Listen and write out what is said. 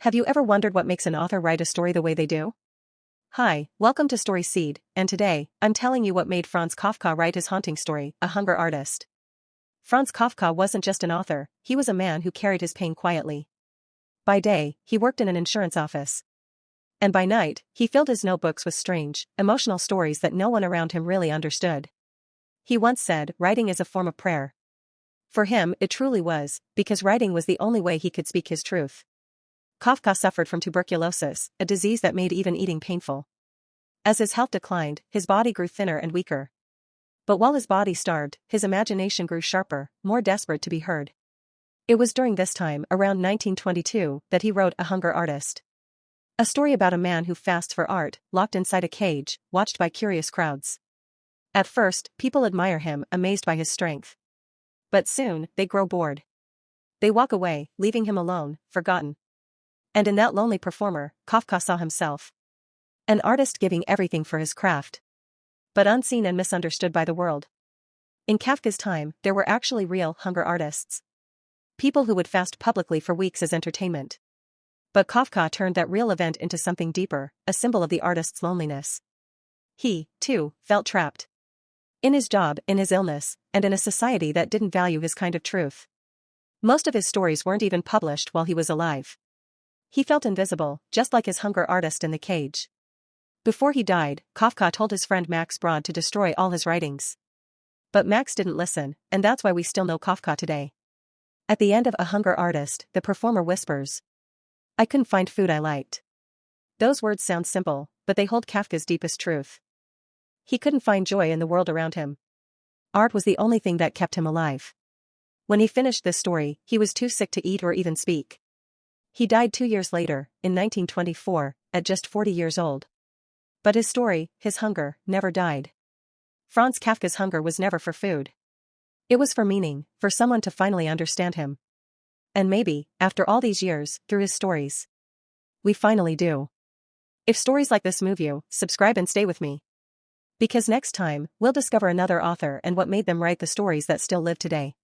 Have you ever wondered what makes an author write a story the way they do? Hi, welcome to Story Seed, and today, I'm telling you what made Franz Kafka write his haunting story, A Hunger Artist. Franz Kafka wasn't just an author, he was a man who carried his pain quietly. By day, he worked in an insurance office. And by night, he filled his notebooks with strange, emotional stories that no one around him really understood. He once said, writing is a form of prayer. For him, it truly was, because writing was the only way he could speak his truth. Kafka suffered from tuberculosis, a disease that made even eating painful. As his health declined, his body grew thinner and weaker. But while his body starved, his imagination grew sharper, more desperate to be heard. It was during this time, around 1922, that he wrote A Hunger Artist. A story about a man who fasts for art, locked inside a cage, watched by curious crowds. At first, people admire him, amazed by his strength. But soon, they grow bored. They walk away, leaving him alone, forgotten. And in that lonely performer, Kafka saw himself. An artist giving everything for his craft. But unseen and misunderstood by the world. In Kafka's time, there were actually real hunger artists. People who would fast publicly for weeks as entertainment. But Kafka turned that real event into something deeper, a symbol of the artist's loneliness. He, too, felt trapped. In his job, in his illness, and in a society that didn't value his kind of truth. Most of his stories weren't even published while he was alive. He felt invisible, just like his hunger artist in the cage. Before he died, Kafka told his friend Max Brod to destroy all his writings. But Max didn't listen, and that's why we still know Kafka today. At the end of A Hunger Artist, the performer whispers, "I couldn't find food I liked." Those words sound simple, but they hold Kafka's deepest truth. He couldn't find joy in the world around him. Art was the only thing that kept him alive. When he finished this story, he was too sick to eat or even speak. He died 2 years later, in 1924, at just 40 years old. But his story, his hunger, never died. Franz Kafka's hunger was never for food. It was for meaning, for someone to finally understand him. And maybe, after all these years, through his stories, we finally do. If stories like this move you, subscribe and stay with me. Because next time, we'll discover another author and what made them write the stories that still live today.